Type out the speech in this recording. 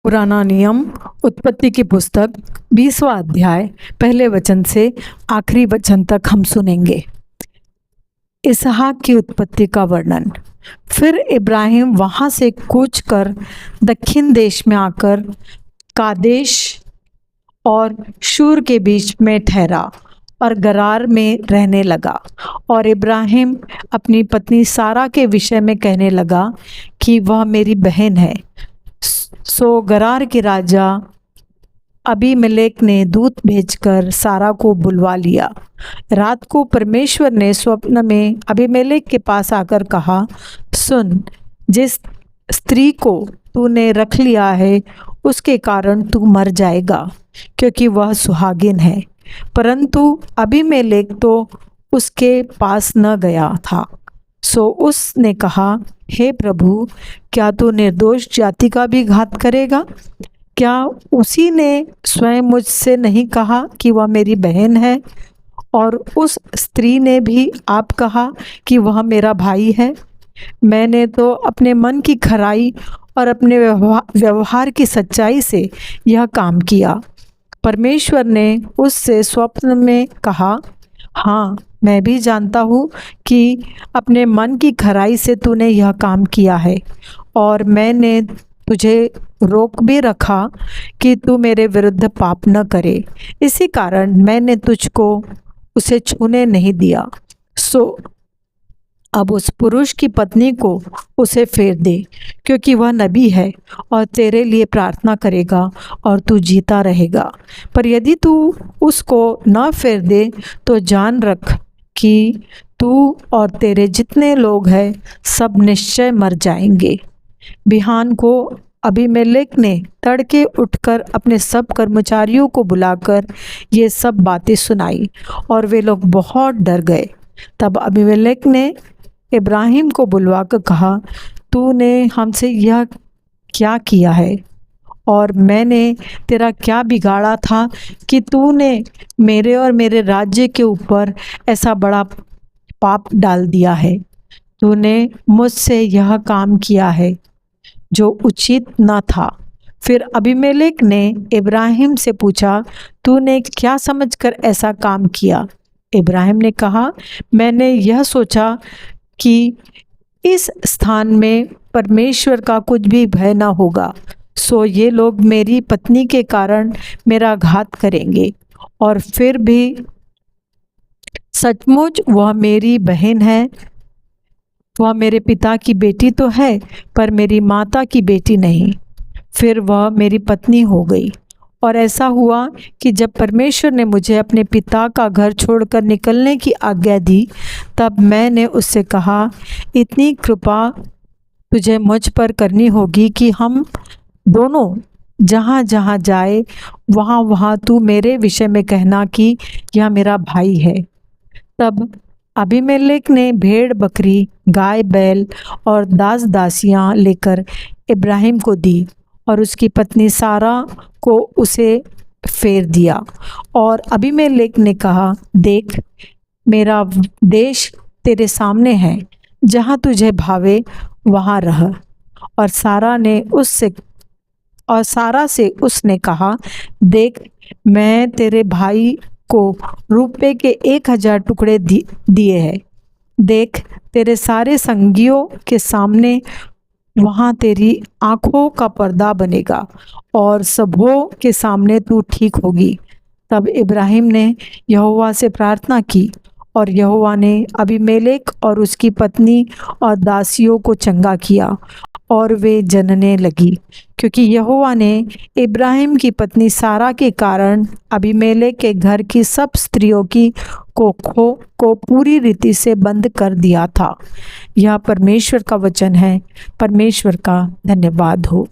पुराना नियम उत्पत्ति की पुस्तक 20वां अध्याय पहले वचन से आखिरी वचन तक हम सुनेंगे। इसहाक की उत्पत्ति का वर्णन। फिर इब्राहिम वहां से कूच कर दक्षिण देश में आकर कादेश और शूर के बीच में ठहरा और गरार में रहने लगा। और इब्राहिम अपनी पत्नी सारा के विषय में कहने लगा कि वह मेरी बहन है। सो गरार के राजा अबीमेलेक ने दूत भेजकर सारा को बुलवा लिया। रात को परमेश्वर ने स्वप्न में अबीमेलेक के पास आकर कहा, सुन, जिस स्त्री को तूने रख लिया है उसके कारण तू मर जाएगा, क्योंकि वह सुहागिन है। परंतु अबीमेलेक तो उसके पास न गया था। सो उसने कहा, हे प्रभु, क्या तू निर्दोष जाति का भी घात करेगा? क्या उसी ने स्वयं मुझसे नहीं कहा कि वह मेरी बहन है, और उस स्त्री ने भी आप कहा कि वह मेरा भाई है? मैंने तो अपने मन की खराई और अपने व्यवहार की सच्चाई से यह काम किया। परमेश्वर ने उससे स्वप्न में कहा, हाँ, मैं भी जानता हूँ कि अपने मन की खराई से तूने यह काम किया है, और मैंने तुझे रोक भी रखा कि तू मेरे विरुद्ध पाप न करे। इसी कारण मैंने तुझको उसे छूने नहीं दिया। सो अब उस पुरुष की पत्नी को उसे फेर दे, क्योंकि वह नबी है और तेरे लिए प्रार्थना करेगा और तू जीता रहेगा। पर यदि तू उसको न फेर दे तो जान रख कि तू और तेरे जितने लोग हैं सब निश्चय मर जाएंगे। बिहान को अबीमेलेक ने तड़के उठकर अपने सब कर्मचारियों को बुलाकर ये सब बातें सुनाई, और वे लोग बहुत डर गए। तब अबीमेलेक ने इब्राहिम को बुलवाकर कहा, तूने हमसे यह क्या किया है, और मैंने तेरा क्या बिगाड़ा था कि तूने मेरे और मेरे राज्य के ऊपर ऐसा बड़ा पाप डाल दिया है? तूने मुझसे यह काम किया है जो उचित न था। फिर अबीमेलेक ने इब्राहिम से पूछा, तूने क्या समझकर ऐसा काम किया? इब्राहिम ने कहा, मैंने यह सोचा कि इस स्थान में परमेश्वर का कुछ भी भय न होगा, सो ये लोग मेरी पत्नी के कारण मेरा घात करेंगे। और फिर भी सचमुच वह मेरी बहन है। वह मेरे पिता की बेटी तो है, पर मेरी माता की बेटी नहीं। फिर वह मेरी पत्नी हो गई। और ऐसा हुआ कि जब परमेश्वर ने मुझे अपने पिता का घर छोड़कर निकलने की आज्ञा दी, तब मैंने उससे कहा, इतनी कृपा तुझे मुझ पर करनी होगी कि हम दोनों जहाँ जहाँ जाए वहाँ वहाँ तू मेरे विषय में कहना कि यह मेरा भाई है। तब अबीमेलेक ने भेड़ बकरी, गाय बैल और दास दासियाँ लेकर इब्राहिम को दी, और उसकी पत्नी सारा को उसे फेर दिया। और अबीमेलेक ने कहा, देख, मेरा देश तेरे सामने है, जहाँ तुझे भावे वहाँ रह। और सारा से उसने कहा, देख, मैं तेरे भाई को रुपये के 1000 टुकड़े दिए हैं। देख, तेरे सारे संगियों के सामने वहाँ तेरी आँखों का पर्दा बनेगा, और सबों के सामने तू ठीक होगी। तब इब्राहिम ने यहोवा से प्रार्थना की, और यहोवा ने अबीमेलेक और उसकी पत्नी और दासियों को चंगा किया, और वे जनने लगी, क्योंकि यहोवा ने इब्राहिम की पत्नी सारा के कारण अबीमेलेक के घर की सब स्त्रियों की कोखों को पूरी रीति से बंद कर दिया था। यह परमेश्वर का वचन है। परमेश्वर का धन्यवाद हो।